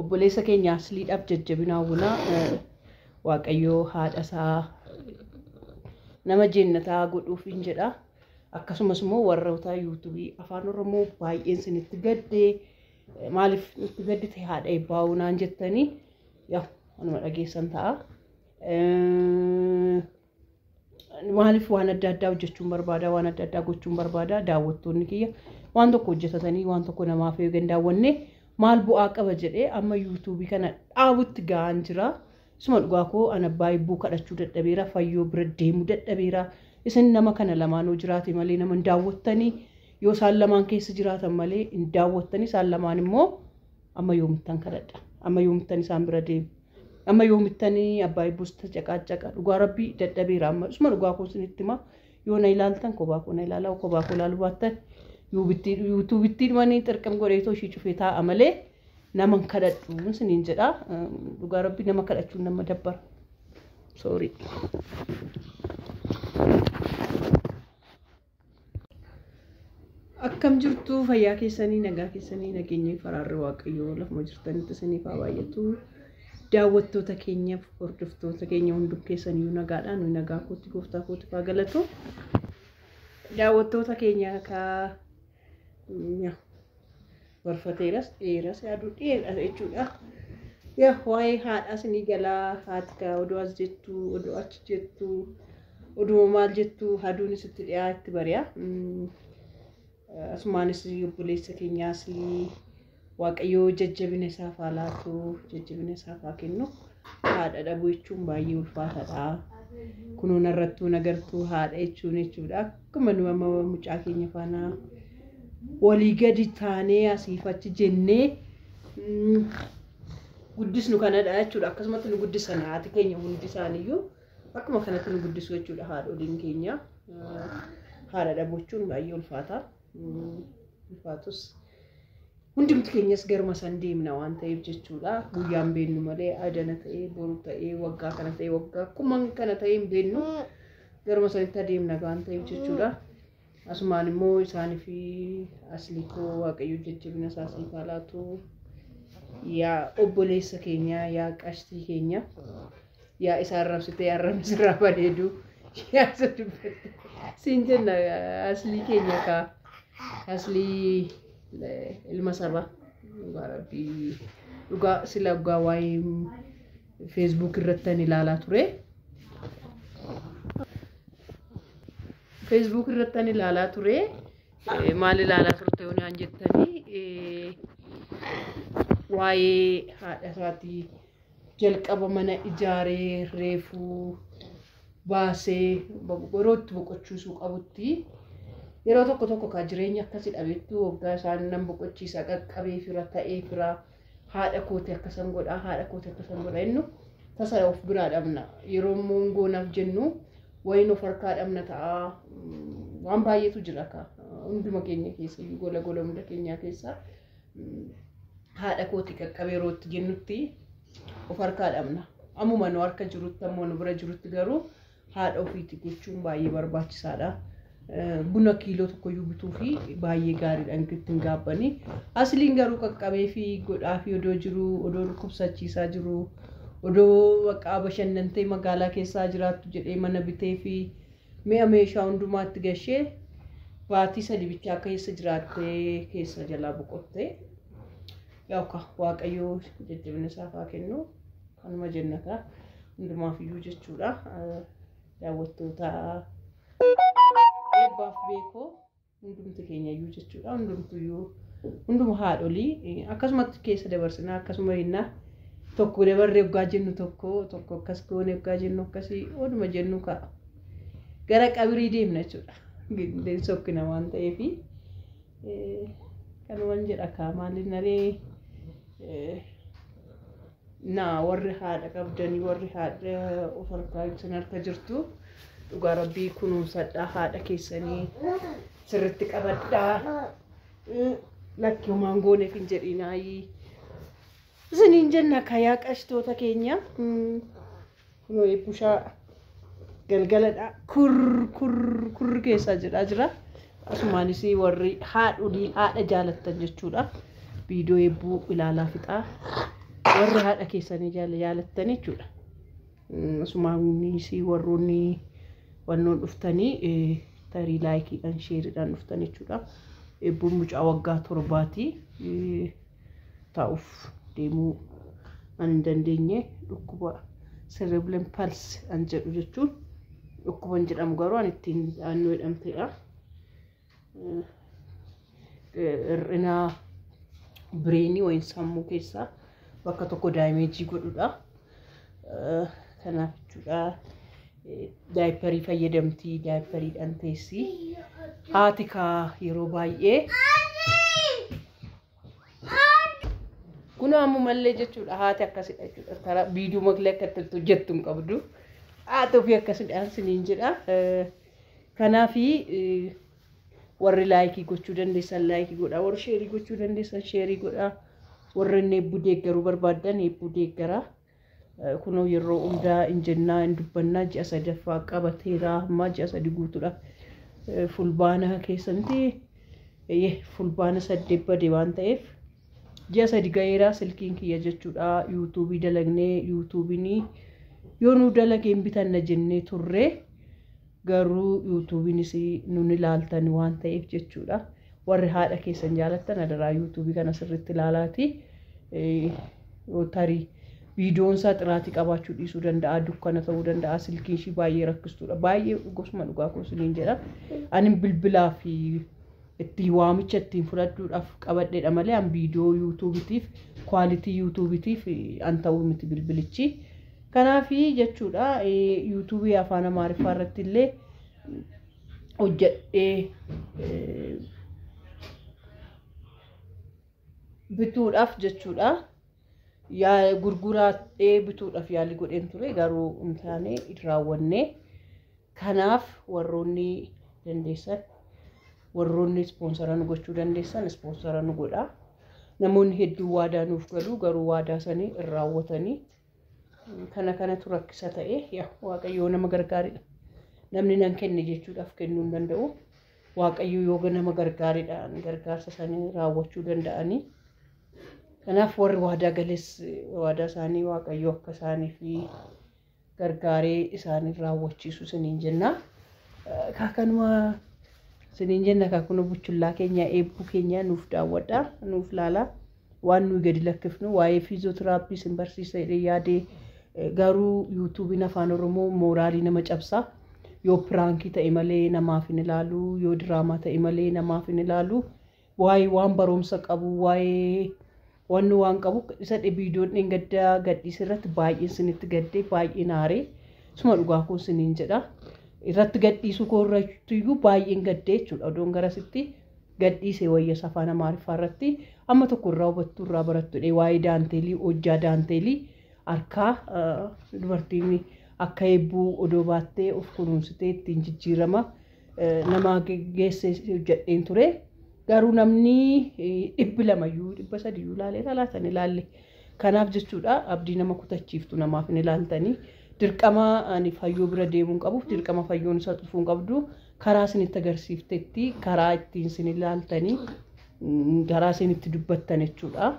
obboleessa keenya asliidhaaf jajjabina hawwina waaqayyoo haadhasaa nama jennataa godhuuf hin jedha akkasumas immoo warroota yuutuubii afaan oromoo baay'een sinitti gaddee maaliif itti gaddite haadha eebbaa naan jettanii yaa anuma dhageessan ta'a maaliif waan adda addaa hojjechuun barbaada waan adda addaa gochuun barbaada daawwattoonni kiyya waan tokko hojjetatanii waan tokko namaaf yoo gandaawwanne maal bu'aa qaba jedhee amma yuutuubii kana dhaabutti ga'an jira isuma dhugaa koo ana baay'ee kadhachuu dadhabeera fayyoo bira deemuu dadhabeera isin nama kana lamaanoo jiraate malee nama hin daawwattanii yoo isaan lamaan keessa jiraatan malee hin daawwattanii isaan lamaan immoo amma yoomittan kadhadha amma yoomittan isaan bira deemu amma yoomittanii abbaa buusta caqacaqa dhugaa rabbii dadhabeera amma isuma dhugaa koo isinitti hima yoo na ilaaltan kophaa koo na ilaalaa kophaa koo ilaaluu baattan yuutuubitti dhumanii xirqam godheetoo ishii cufee taa'a malee nama kadhadhu isiniin jedha dhugaa rabbii nama kadhachuun nama dabbara sorry akkam jirtu fayyaa keessanii nagaa keessanii nageenyi faraarri waaqayyoo lafuma jirtanitti isiniif haa baay'atu daawwattoota keenyaaf hordoftoota keenya hundum keessanii nagaadhaan nu nagaa kootti gooftaa kootti faa galatu daawwattoota keenya ka warfateeras dheeras yaadu dheeras jechuudha yaa waa'ee haadha isinii galaa haati ka oduu as jettu oduu achi jettu oduu maal jettu haduun isitti dhiyaa itti bari'a asumaanis obboleessa keenyaas waaqayyoo jajjabina isaaf haa laatu jajjabina isaaf haa kennu haadha dhabuu jechuun baay'ee ulfaataadha kunuun irrattuu nagartuu haadha jechuudha akkuma nu amma mucaa keenya faana walii gadi taanee asiif achi jennee guddisnu kanadha jechuudha akkasumatti nu guddisan haati keenya hundi isaaniiyyuu akkuma kanatti nu guddisu jechuudha haadholiin keenya haadha dhabuu jechuun baay'ee ulfaatus hundumti keenyas garuma san deemna waan ta'eef jechuudha guyyaan beennu malee adana ta'ee boru ta'ee waggaa kana ta'ee waggaa akkuma kana ta'ee hin beennu garuma sanitti adeemna waan ta'eef jechuudha asumaan immoo isaanii fi asliikoo waaqayyo jajjabina isaa siif haa laatu yaa obboleessa keenya yaa qashtii keenya yaa isaan rabsitee arrabni sirraa bareedu yaa siin jenna aslii keenya kaa aslii ilma saba rabbii dhugaa sila dhugaa waa'ee Facebook irratti ilaalaa ture Facebook irratti ilaalaa ture maal ilaalaa turte yoo naan jettanii waa'ee haadha isaatii jalqaba mana ijaaree reefuu baasee yerootti boqochiisuu qabutti yeroo tokko ka jireenya akkasii dhabeettu waggaa isaan nan boqochiisa qaqqabee fira ta'ee fira haadha kootee akkasan godha haadha kootee akkasan godha innu tasa of biraa dhabna yeroo mongoonaaf jennu wayin of harkaa dhabna ta'a waan baay'eetu jira ka hunduma keenya keessa gola hunda keenya keessa haadha kootee qaqqabee yerootti jennutti of harkaa dhabna ammuma nu harka jirutti ammoo nu bira jirutti garuu haadha ofiitti gochuun baay'ee barbaachisaadha buna kiiloo tokko bituu fi baay'ee gaariidhaan ittiin gaabbanii asliin garuu qaqqabee fi godhaa fi odoo jiru odoo dhukkubsachiisaa jiru odoo waqaa bashannantee magaalaa keessaa jiraattu jedhee mana bitee fi mi'a meeshaa hundumaatti gashee baatii sadii bitee akka keessa jiraattee keessa jalaa boqottee yaa waaqayyoo jajjabina isaaf haa kennu kanuma jennataa hundumaaf iyyuu jechuudha daawwattoota eebbaaf beekoo hundumti keenya iyyuu jechuudha hunduma haadholii akkasumatti keessa dabarsinaa akkasuma hinnaa tokko dabarree waggaa jennu tokko akkas goone waggaa jennu akkasii oduma jennu ka'a gara qabirii deemna jechuudha sokkina waan ta'eefi kanuman jedha kaa maaliin naree naa warri haadha qabdanii warri haadha of harkaa ibsan harka jirtu dhugaa rabbii kunuunsadhaa haadha keessanii sirritti qabadhaa lakki homaan gooneef hin jedhinaayii isiniin jenna kayaa qashtoota keenya kunoo eebbushaa galgaladha kur keessaa jira asumaanis warri haadholii haadha jaalattan jechuudha viidiyoo eebbuu ilaalaa fixaa warri haadha keessanii jaalattanii jechuudha. Sumaamni si warroonni wannoon dhuftanii tarii laayikiidhaan sheeridhaan dhuftanii jechuudha. Eebbuun mucaa waggaa 7 taa'uuf deemuu an hin dandeenye dhukkuba cerebral palsy an jedhu jechuun dhukkuban jedhamu garuu an ittiin naannoo jedhamteedha. Hir'ina bireenii wayin sammuu keessaa bakka tokko daameejii godhudha. Kanaaf jechuudha daayiparii fayyadamtii daayipariidhaan teessii haati kaa yeroo baay'ee kun ammoo mallee jechuudha haati akkasidha jechuudha karaa viidiyoo maklee akkatti hojjettu hin qabdu haati ofii akkasidhaan siniin jedha. Kanaafi warri laayikii gochuu dandeessan laayikii godhaa warri sheerii gochuu dandeessan sheerii godhaa warri inni eebbuu deeggaruu barbaadan eebbuu deeggaraa. Kunoo yeroo hundaa injennaa hin dubbannaa ji'a sadaffaa qabateera amma ji'a 3 guutuudha. Fulbaana keessatti fulbaana 8 bade waan ta'eef ji'a 3 gaheera silkiin kiyya jechuudha. yuutuubii dalagnee yuutuubiin yoo nu dalageen bitanna jennee turre garuu yuutuubiinis nun ilaaltan waan ta'eef jechuudha. Warri haadha keessan jaalattan adaraa yuutuubii kana sirriitti ilaalaati. Tarii viidiyoon isaa xiraatii qabaachuu dhiisuu danda'a dukkana ta'uu danda'a silkiin ishii baay'ee rakkistuudha. Baay'ee gosuma dhugaa koosiniin jedha. Ani bilbilaa fi itti waamicha ittiin fudhachuudhaaf qabadheedha malee an viidiyoo yuutuubitiif kwaalitii yuutuubitiif an ta'uu miti bilbilichi. Kanaafi jechuudha yuutuubii afaan Amaariffaa irratti illee hojjedhee bituudhaaf jechuudha. Yaa gurguraadhee bituudhaaf yaalii godheen ture garuu hin taane raawwanne. Kanaaf warroonni dandeessan warroonni ispoonsara nu gochuu dandeessan ispoonsara nu godhaa. Namoonni hedduu waadaa nuuf galu garuu waadaa sanii hin raawwatanii. Kanatu rakkisa ta'e waaqayyoo nama gargaaridha. Namni nan kenne jechuudhaaf kennuu hin danda'u. Waaqayyoo yoo nama gargaaridhaan gargaarsa sanii raawwachuu danda'anii. Kanaaf warri waadaa galees waadaa isaanii waaqayyoo akka isaanii fi gargaaree isaanii raawwachiisu siniin jenna. Kanuma siniin jenna kunoo buchullaa keenya eebbuu keenya nuuf daawwadha nuuf laala waan nuyi gadi lakkifnu waa'ee fiizootiraappii sin barsiisa yaadee garuu yuutuubiin afaan Oromoo mooraalii nama cabsa. Yoo piraankii ta'e malee namaaf hin ilaalu yoo diraamaa ta'e malee namaaf hin ilaalu waa'ee waan barumsa qabu waa'ee waan qabu isa viidiyoon dhengaddaa gadhiis irratti baay'een sinitti gaddee baay'een aaree suma dhugaa kun siniin jedha. Irratti gadhiisuu koo irrattiyyuu baay'een gaddee jechuudha. Odoon garasitti gadhiisee wayya afaan Amaariffaa irratti amma tokko irraa hubattuu irraa barattudha. Waa'ee daanteelii hojjaa daanteelii harkaa dubartiin akka eebbuu odoo baattee of kunuunsitee ittiin jijjiirama nama geessee hojjedheen ture. Garuu namni 200 ilaalee laatan ilaalle. Kanaaf jechuudha abdii nama kutachiiftu namaaf hin ilaaltanii. Dirqama ani fayyoo bira deemuun qabuuf dirqama fayyoon isa dhufuun qabdu karaa isinitti agarsiiftetti karaa ittiin isin ilaaltanii karaa isinitti dubbattan jechuudha.